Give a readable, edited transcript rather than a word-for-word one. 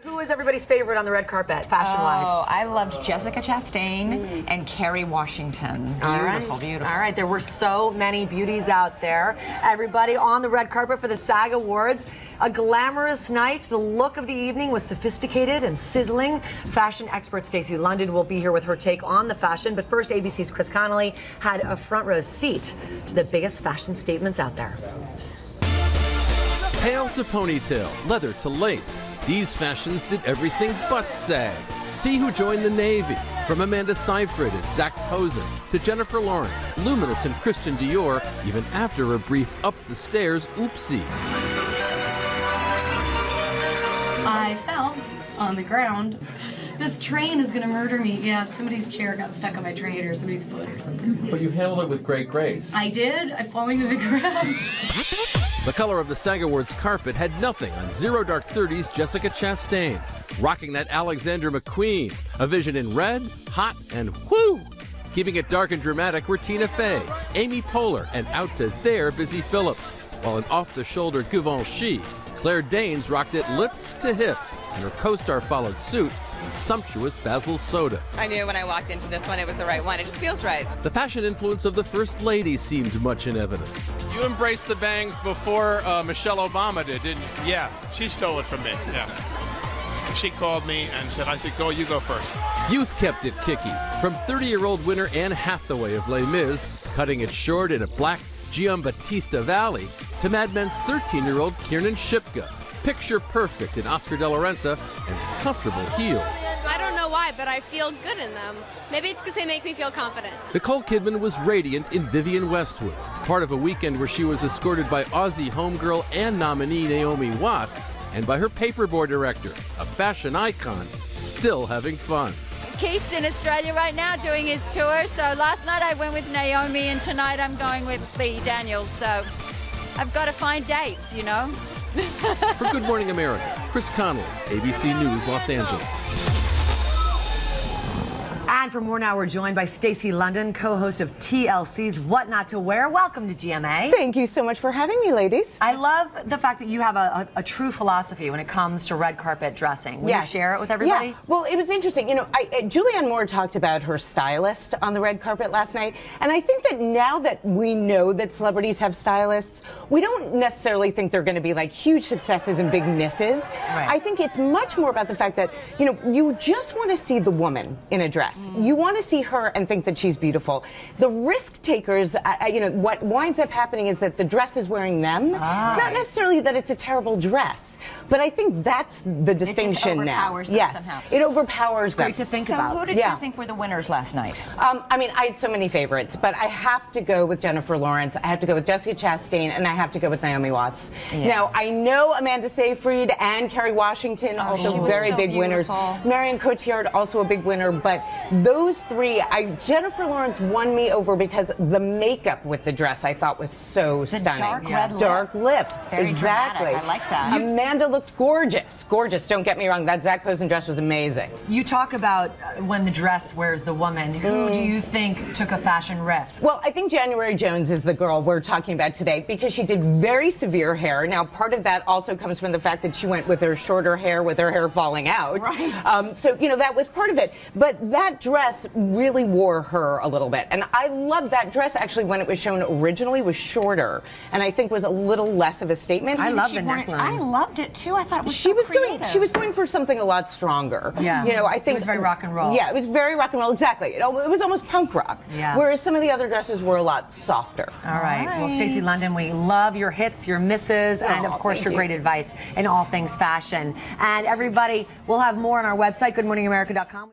Who is everybody's favorite on the red carpet, fashion-wise? Oh, I loved Jessica Chastain and Kerry Washington. Beautiful, beautiful. All right, there were so many beauties out there. Everybody on the red carpet for the SAG Awards. A glamorous night. The look of the evening was sophisticated and sizzling. Fashion expert Stacey London will be here with her take on the fashion. But first, ABC's Chris Connolly had a front row seat to the biggest fashion statements out there. Pale to ponytail, leather to lace. These fashions did everything but sag. See who joined the Navy. From Amanda Seyfried and Zach Posen to Jennifer Lawrence, Luminous and Christian Dior, even after a brief up the stairs oopsie. I fell on the ground. This train is gonna murder me. Yeah, somebody's chair got stuck on my train or somebody's foot or something. But you handled it with great grace. I did. I falling to the ground. The color of the SAG Awards carpet had nothing on Zero Dark 30's Jessica Chastain, rocking that Alexander McQueen, a vision in red, hot, and whoo! Keeping it dark and dramatic were Tina Fey, Amy Poehler, and out to there Busy Phillips, while an off-the-shoulder Givenchy, Claire Danes rocked it lips to hips, and her co-star followed suit in sumptuous Basil Soda. I knew when I walked into this one it was the right one. It just feels right. The fashion influence of the First Lady seemed much in evidence. You embraced the bangs before Michelle Obama did, didn't you? Yeah, she stole it from me, yeah. She called me and said, go, you go first. Youth kept it kicky, from 30-year-old winner Anne Hathaway of Les Mis, cutting it short in a black Giambattista Valley, to Mad Men's 13-year-old Kiernan Shipka, picture perfect in Oscar de la Renta and comfortable heels. I don't know why, but I feel good in them. Maybe it's because they make me feel confident. Nicole Kidman was radiant in Vivienne Westwood, part of a weekend where she was escorted by Aussie homegirl and nominee Naomi Watts, and by her paperboard director, a fashion icon, still having fun. Keith's in Australia right now doing his tour, so last night I went with Naomi and tonight I'm going with Lee Daniels, so I've got to find dates, you know. For Good Morning America, Chris Connolly, ABC News, Los Angeles. And for more now, we're joined by Stacey London, co-host of TLC's What Not to Wear. Welcome to GMA. Thank you so much for having me, ladies. I love the fact that you have a true philosophy when it comes to red carpet dressing. Will you share it with everybody? Yeah. Well, it was interesting. You know, Julianne Moore talked about her stylist on the red carpet last night, and I think that now that we know that celebrities have stylists, we don't necessarily think they're going to be like huge successes and big misses. Right. I think it's much more about the fact that, you know, you just want to see the woman in a dress. You want to see her and think that she's beautiful. The risk takers, you know, what winds up happening is that the dress is wearing them. It's not necessarily that it's a terrible dress, but I think that's the distinction now. It just overpowers them somehow. It overpowers them. Great to think about. So who did you think were the winners last night? I mean, I had so many favorites, but I have to go with Jennifer Lawrence, I have to go with Jessica Chastain, and I have to go with Naomi Watts. Now, I know Amanda Seyfried and Kerry Washington, also very big winners. Marion Cotillard, also a big winner, but those three, Jennifer Lawrence won me over because the makeup with the dress I thought was so stunning. Dark red lip. Dark lip. Very exactly. dramatic. I liked that. Amanda looked gorgeous. Gorgeous. Don't get me wrong. That Zach Posen dress was amazing. You talk about when the dress wears the woman. Who do you think took a fashion risk? Well, I think January Jones is the girl we're talking about today because she did very severe hair. Now, part of that also comes from the fact that she went with her shorter hair, with her hair falling out. Right. So, you know, that was part of it. But that dress really wore her a little bit. And I loved that dress, actually, when it was shown originally, was shorter. And I think was a little less of a statement. I love the neckline. I loved it, too. I thought it was so creative. She was going for something a lot stronger. Yeah. You know, I think it was very rock and roll. Yeah, it was very rock and roll, exactly. It was almost punk rock. Yeah. Whereas some of the other dresses were a lot softer. All right. Well, Stacey London, we love your hits, your misses, and of course your great advice in all things fashion. And everybody, we'll have more on our website, goodmorningamerica.com.